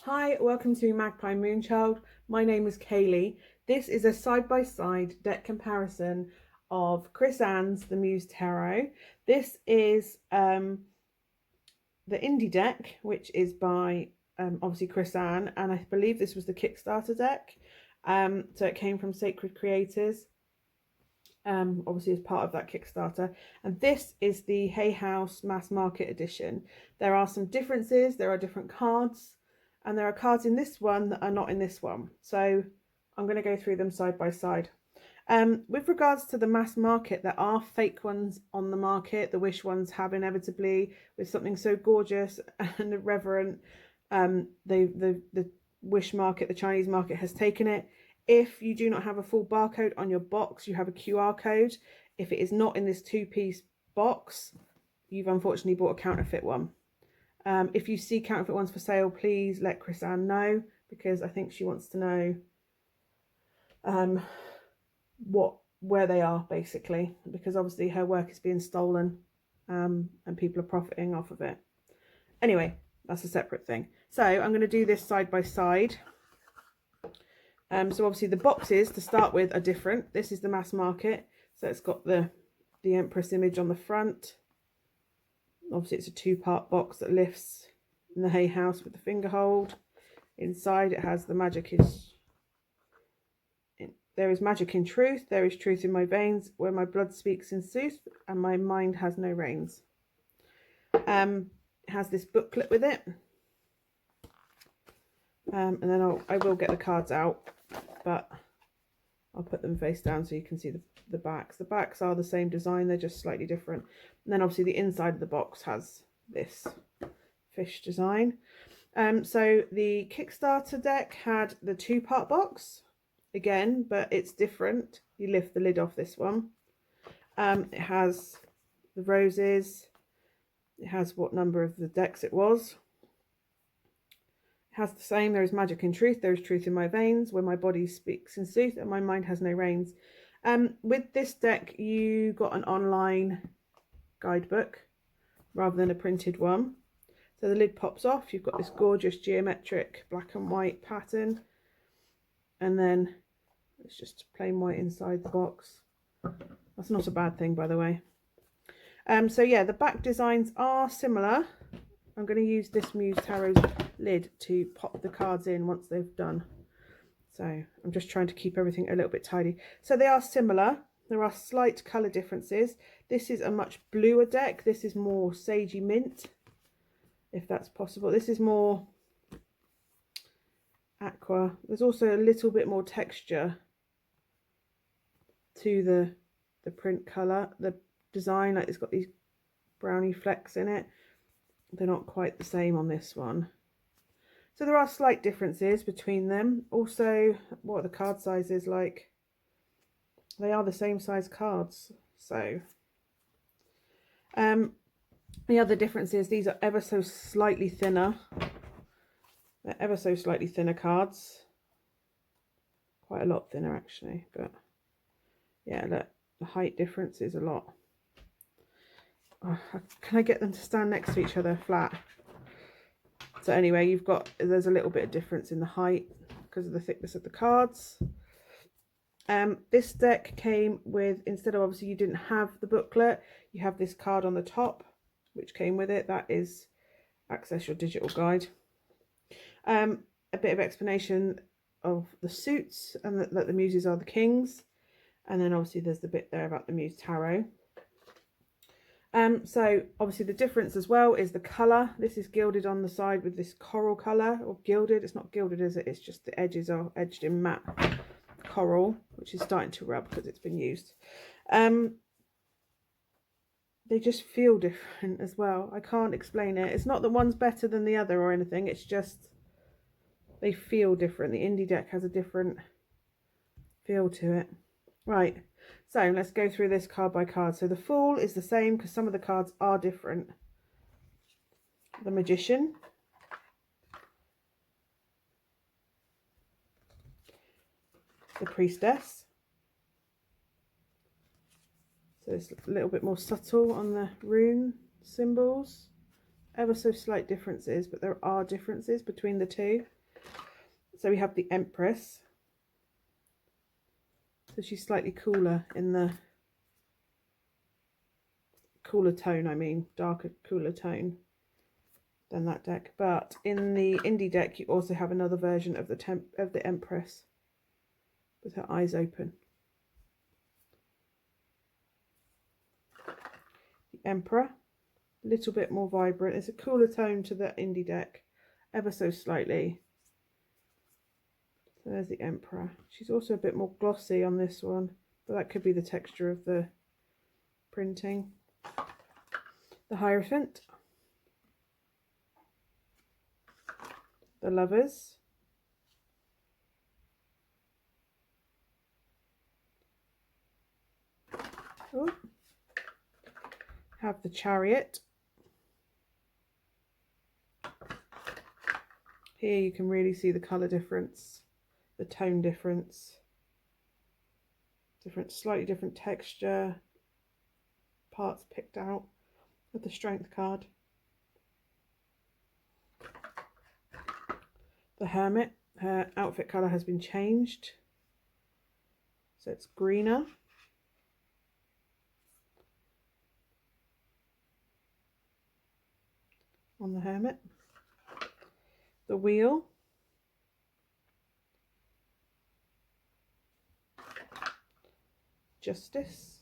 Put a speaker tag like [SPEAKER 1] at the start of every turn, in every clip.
[SPEAKER 1] Hi, welcome to Magpie Moonchild. My name is Kayleigh. This is a side-by-side deck comparison of Chris Ann's The Muse Tarot. This is the indie deck, which is by obviously Chris Ann, and I believe this was the Kickstarter deck. So it came from Sacred Creators, obviously as part of that Kickstarter. And this is the Hay House Mass Market Edition. There are some differences, there are different cards. And there are cards in this one that are not in this one. So I'm going to go through them side by side. With regards to the mass market, there are fake ones on the market. The Wish ones have inevitably, with something so gorgeous and irreverent. The Wish market, the Chinese market, has taken it. If you do not have a full barcode on your box, you have a QR code. If it is not in this two-piece box, you've unfortunately bought a counterfeit one. If you see counterfeit ones for sale, please let Chris Ann know, because I think she wants to know where they are, basically, because obviously her work is being stolen and people are profiting off of it. Anyway, that's a separate thing. So I'm going to do this side by side. So obviously the boxes to start with are different. This is the mass market, so it's got the Empress image on the front. Obviously it's a two-part box that lifts in the Hay House with the finger hold. Inside it has the magic is... There is magic in truth, there is truth in my veins, where my blood speaks in sooth, and my mind has no reins. It has this booklet with it. And then I will get the cards out, but I'll put them face down so you can see the backs. The backs are the same design, they're just slightly different. And then obviously the inside of the box has this fish design. So the Kickstarter deck had the two-part box again, but it's different. You lift the lid off this one. It has the roses. It has what number of the decks it was. It has the same. There is magic in truth. There is truth in my veins, where my body speaks in sooth and my mind has no reins. With this deck, you got an online guidebook rather than a printed one. So the lid pops off. You've got this gorgeous geometric black and white pattern. And then it's just plain white inside the box. That's not a bad thing, by the way. So yeah, the back designs are similar. I'm going to use this Muse Tarot lid to pop the cards in once they've done. So I'm just trying to keep everything a little bit tidy. So they are similar. There are slight colour differences. This is a much bluer deck. This is more sagey mint, if that's possible. This is more aqua. There's also a little bit more texture to the print colour, the design. Like it's got these brownie flecks in it. They're not quite the same on this one. So there are slight differences between them. Also, what are the card sizes like? They are the same size cards. So the other difference is these are ever so slightly thinner. They're ever so slightly thinner cards. Quite a lot thinner actually, but yeah, look, the height difference is a lot. Oh, can I get them to stand next to each other flat? So anyway, there's a little bit of difference in the height because of the thickness of the cards. This deck came with, instead of, obviously you didn't have the booklet, you have this card on the top which came with it. That is Access Your Digital Guide. A bit of explanation of the suits and that the muses are the kings, and then obviously there's the bit there about the Muse Tarot. So obviously the difference as well is the colour. This is gilded on the side with this coral colour, or gilded. It's not gilded, is it? It's just the edges are edged in matte coral, which is starting to rub because it's been used. They just feel different as well. I can't explain it. It's not that one's better than the other or anything. It's just they feel different. The indie deck has a different feel to it. Right. So let's go through this card by card. So the Fool is the same because some of the cards are different. The Magician. The Priestess. So it's a little bit more subtle on the rune symbols. ever so slight differences, but there are differences between the two. So we have the Empress. So she's slightly cooler in the cooler tone, I mean, darker, cooler tone than that deck. But in the indie deck, you also have another version of the Empress with her eyes open. The Emperor, a little bit more vibrant. It's a cooler tone to the indie deck, ever so slightly. So there's the Emperor. She's also a bit more glossy on this one, but that could be the texture of the printing. The Hierophant. The Lovers. Oh. Have the Chariot. Here you can really see the colour difference, the tone difference, slightly different texture, parts picked out with the Strength card. The Hermit, her outfit colour has been changed, so it's greener. On the Hermit. The Wheel. Justice.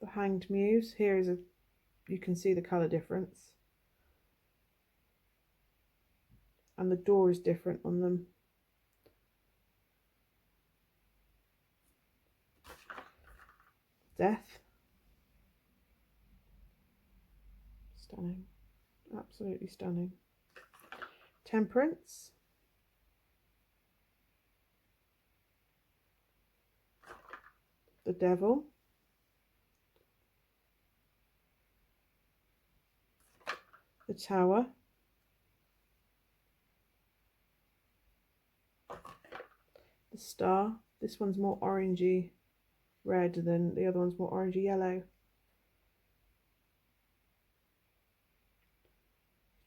[SPEAKER 1] The Hanged Muse. Here is you can see the colour difference. And the door is different on them. Death. Stunning. Absolutely stunning. Temperance. The Devil. The Tower. The Star. This one's more orangey red than the other one's more orangey yellow.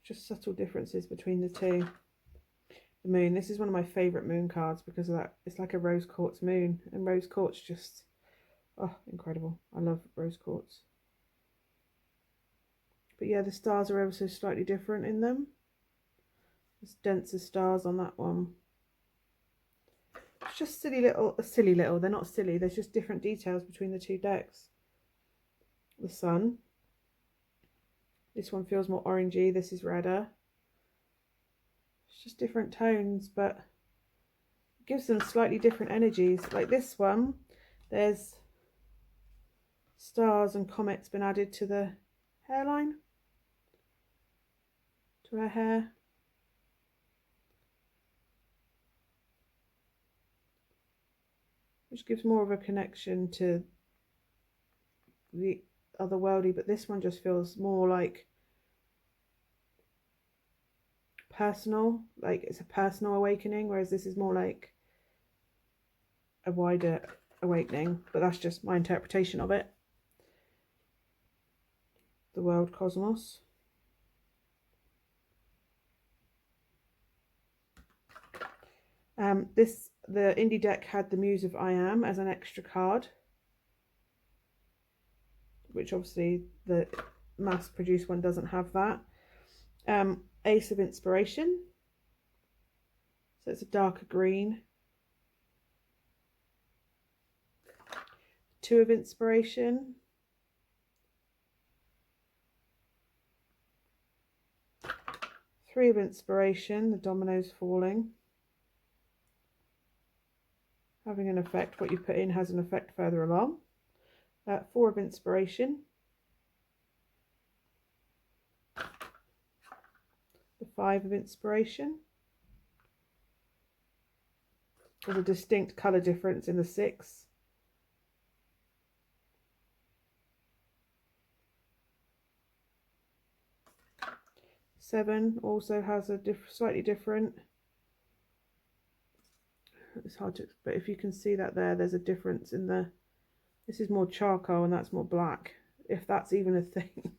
[SPEAKER 1] Just subtle differences between the two. The Moon. This is one of my favourite moon cards because of that. It's like a rose quartz moon, and rose quartz just, oh, incredible. I love rose quartz. But yeah, the stars are ever so slightly different in them. There's denser stars on that one. It's just silly little, they're not silly, there's just different details between the two decks. The Sun. This one feels more orangey, this is redder. It's just different tones, but it gives them slightly different energies. Like this one, there's stars and comets been added to the hairline, to her hair. Which gives more of a connection to the otherworldly, but this one just feels more like personal, like it's a personal awakening, whereas this is more like a wider awakening, but that's just my interpretation of it. The World Cosmos. The indie deck had the Muse of I Am as an extra card, which obviously the mass produced one doesn't have that. Ace of Inspiration, so it's a darker green. Two of Inspiration. Three of Inspiration, the dominoes falling. Having an effect, what you put in has an effect further along. Four of Inspiration. The Five of Inspiration. There's a distinct colour difference in the six. Seven also has a slightly different. It's hard to, but if you can see that there's a difference in the, this is more charcoal and that's more black. if that's even a thing.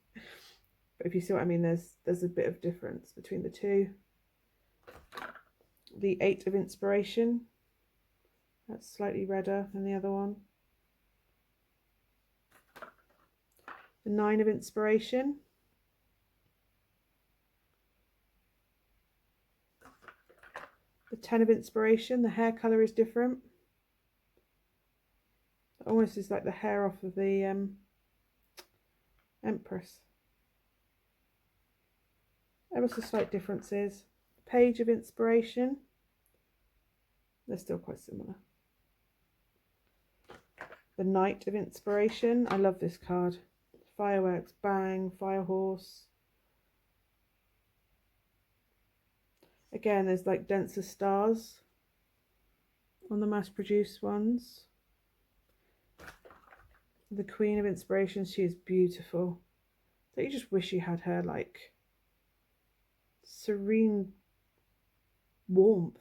[SPEAKER 1] But if you see what I mean, there's a bit of difference between the two. The 8 of Inspiration, that's slightly redder than the other one. The 9 of Inspiration. The 10 of Inspiration, the hair colour is different. It almost is like the hair off of the Empress. Ever so slight differences. Page of Inspiration, they're still quite similar. The Knight of Inspiration, I love this card. Fireworks, bang, fire horse. Again, there's like denser stars on the mass-produced ones. The Queen of Inspiration, she is beautiful. So you just wish you had her like serene warmth.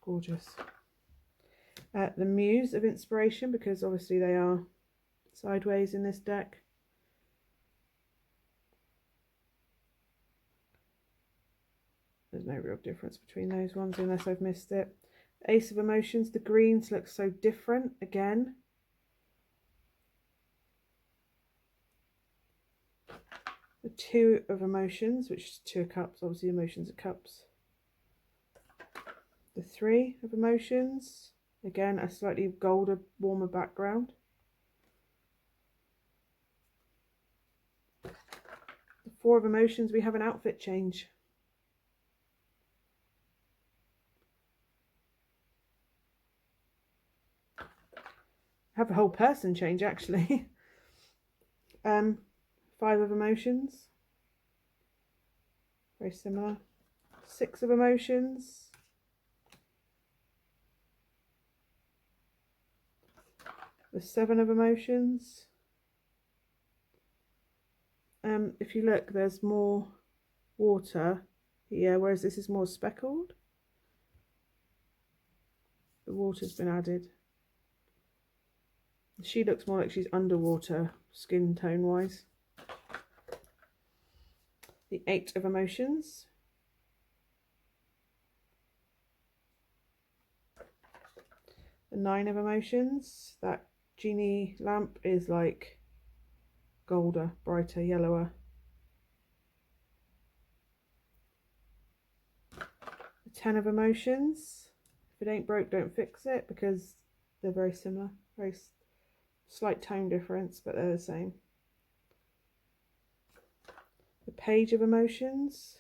[SPEAKER 1] Gorgeous. The Muse of Inspiration, because obviously they are sideways in this deck. There's no real difference between those ones unless I've missed it. Ace of Emotions, the greens look so different again. The 2 of Emotions, which is 2 of Cups, obviously Emotions are cups. The 3 of Emotions, again a slightly golder, warmer background. The 4 of Emotions, we have an outfit change. Have a whole person change actually. 5 of Emotions, very similar. 6 of Emotions. The 7 of Emotions. If you look, there's more water here, whereas this is more speckled. The water's been added. She looks more like she's underwater, skin tone wise. The 8 of Emotions. The 9 of Emotions. That genie lamp is like golder, brighter, yellower. The 10 of Emotions. If it ain't broke, don't fix it, because they're very similar. Very slight tone difference, but they're the same. The Page of Emotions.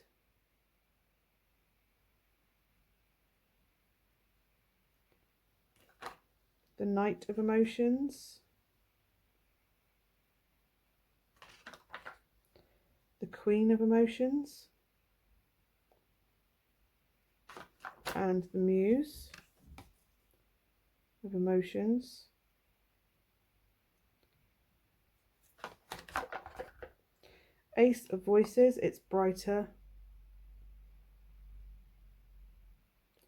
[SPEAKER 1] The Knight of Emotions. The Queen of Emotions. And the Muse of Emotions. Ace of Voices, it's brighter.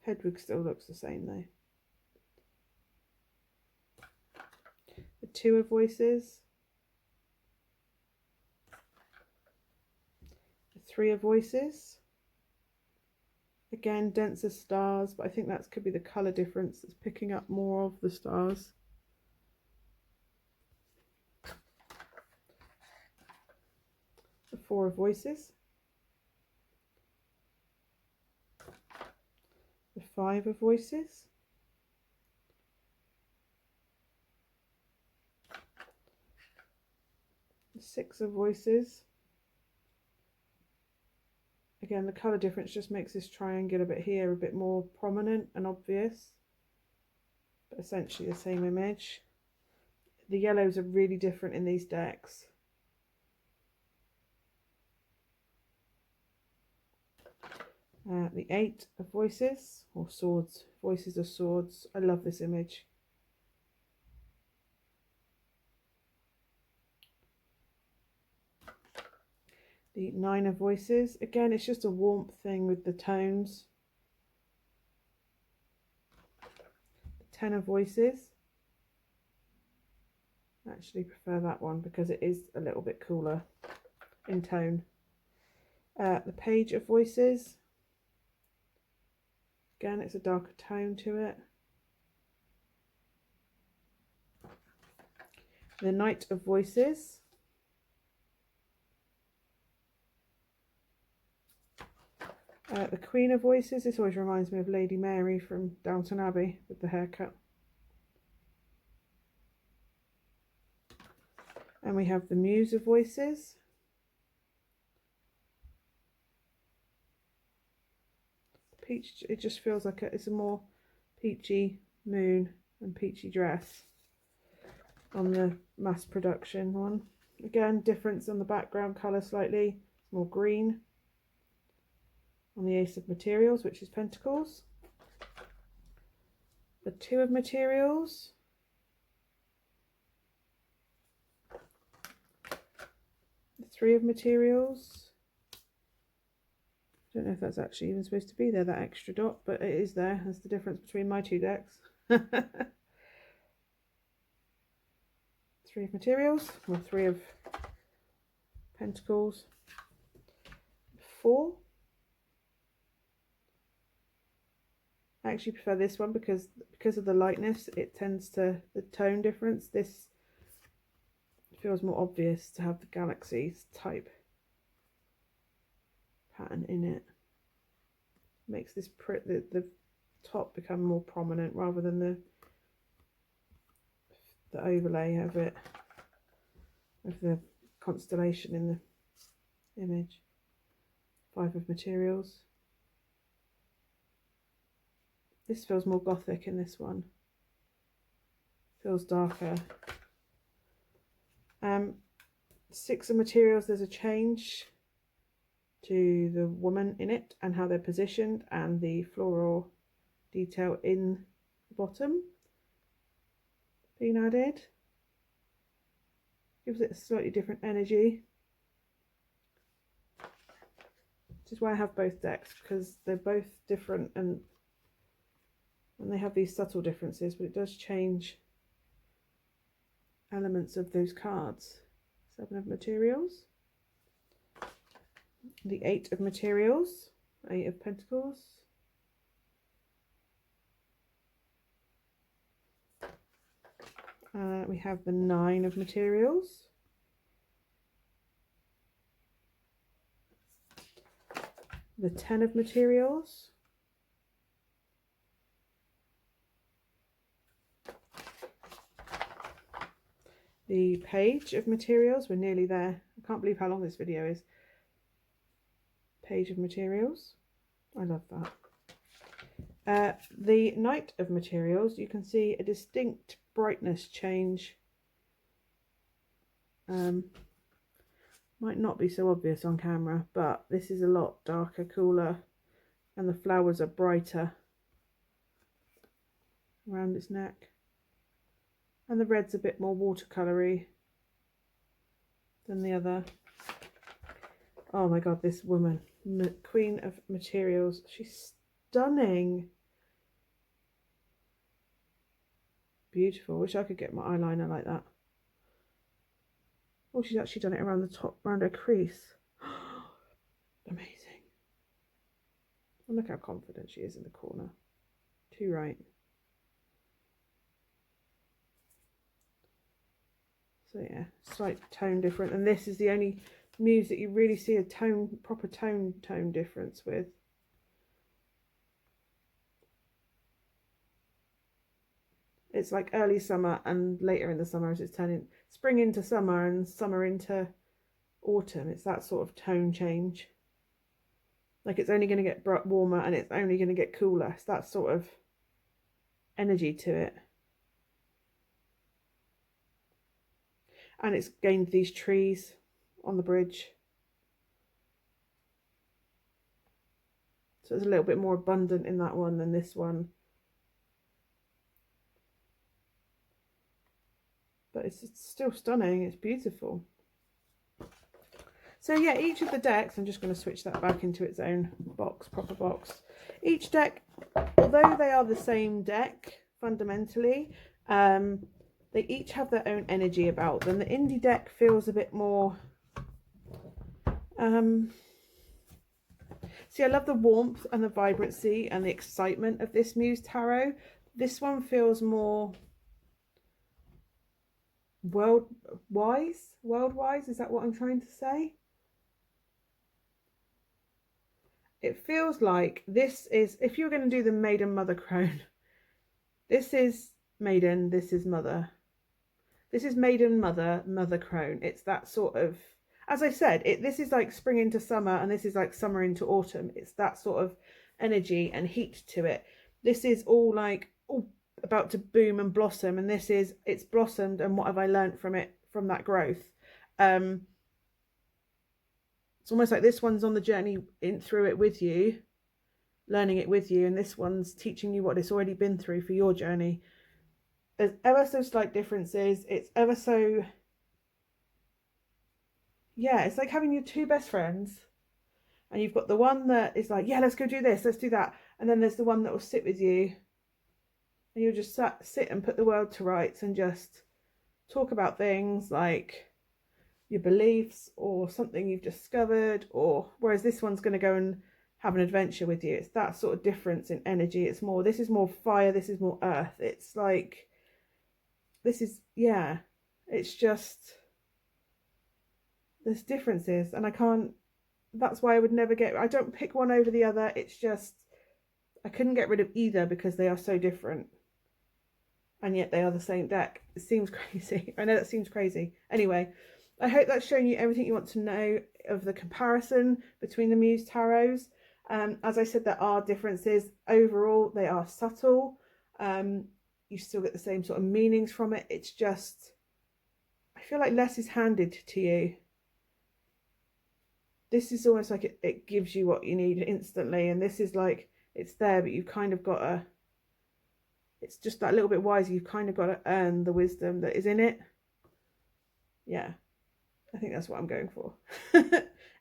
[SPEAKER 1] Hedwig still looks the same though. The 2 of Voices. The 3 of Voices. Again, denser stars, but I think that could be the colour difference that's picking up more of the stars. The 4 of Voices. The 5 of Voices. The 6 of Voices. Again, the colour difference just makes this triangular bit here a bit more prominent and obvious, but essentially the same image. The yellows are really different in these decks. The 8 of Voices, or Swords. Voices are swords. I love this image. The 9 of Voices. Again, it's just a warmth thing with the tones. The 10 of Voices. actually prefer that one because it is a little bit cooler in tone. The Page of Voices. Again, it's a darker tone to it. The Knight of Voices. The Queen of Voices. This always reminds me of Lady Mary from Downton Abbey with the haircut. And we have the Muse of Voices. Peach, it just feels like it's a more peachy moon and peachy dress on the mass production one. Again, difference on the background colour slightly, more green. On the Ace of Materials, which is Pentacles. The Two of Materials. The Three of Materials. I don't know if that's actually even supposed to be there, that extra dot, but it is there. That's the difference between my two decks. Three of Materials, or Three of Pentacles. Four. I actually prefer this one because of the lightness, it tends to, the tone difference, this feels more obvious to have the galaxies type pattern in it. Makes this the top become more prominent rather than the overlay of it, of the constellation in the image. Five of Materials. This feels more gothic in this one. Feels darker. Six of Materials, there's a change to the woman in it and how they're positioned and the floral detail in the bottom being added. Gives it a slightly different energy. Which is why I have both decks, because they're both different and they have these subtle differences, but it does change elements of those cards. Seven of Materials. The Eight of Materials. Eight of Pentacles. We have the Nine of Materials. The Ten of Materials. The Page of Materials. We're nearly there. I can't believe how long this video is. Page of Materials. I love that. The Knight of Materials. You can see a distinct brightness change. Might not be so obvious on camera, but this is a lot darker, cooler, and the flowers are brighter around its neck. And the red's a bit more watercolory than the other. Oh my god, this woman, Queen of Materials, she's stunning. Beautiful. Wish I could get my eyeliner like that. Oh, she's actually done it around the top, around her crease. Amazing. And look how confident she is in the corner. Too right. So yeah, slight tone different, and this is the only Muse that you really see a proper tone difference with. It's like early summer and later in the summer as it's turning spring into summer and summer into autumn. It's that sort of tone change. Like it's only going to get warmer and it's only going to get cooler. It's that sort of energy to it. And it's gained these trees on the bridge. So it's a little bit more abundant in that one than this one. But it's still stunning. It's beautiful. So yeah, each of the decks, I'm just going to switch that back into its own box, proper box. Each deck, although they are the same deck fundamentally, they each have their own energy about them. The indie deck feels a bit more see, I love the warmth and the vibrancy and the excitement of this Muse tarot. This one feels more world-wise, is that what I'm trying to say? It feels like this is, if you're going to do the maiden mother crone, this is maiden, this is mother. This is maiden, mother, mother crone. It's that sort of, as I said, this is like spring into summer and this is like summer into autumn. It's that sort of energy and heat to it. This is all like about to boom and blossom, and this is, it's blossomed, and what have I learned from it, from that growth? It's almost like this one's on the journey through it with you, learning it with you, and this one's teaching you what it's already been through for your journey. There's ever so slight differences. It's ever so, yeah, it's like having your two best friends, and you've got the one that is like, yeah, let's go do this, let's do that, and then there's the one that will sit with you, and you'll just sit and put the world to rights and just talk about things like your beliefs or something you've discovered, or whereas this one's going to go and have an adventure with you. It's that sort of difference in energy. It's more, this is more fire, this is more earth. It's like, this is, yeah, it's just, there's differences, and I can't, that's why I would never I don't pick one over the other. It's just, I couldn't get rid of either because they are so different, and yet they are the same deck. It seems crazy. I know that seems crazy. Anyway, I hope that's shown you everything you want to know of the comparison between the Muse tarots. As I said, there are differences. Overall, they are subtle. You still get the same sort of meanings from it. It's just, I feel like less is handed to you. This is almost like it gives you what you need instantly, and this is like, it's there, but you've kind of got to, it's just that little bit wiser. You've kind of got to earn the wisdom that is in it. Yeah, I think that's what I'm going for.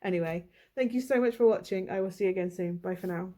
[SPEAKER 1] Anyway, thank you so much for watching. I will see you again soon. Bye for now.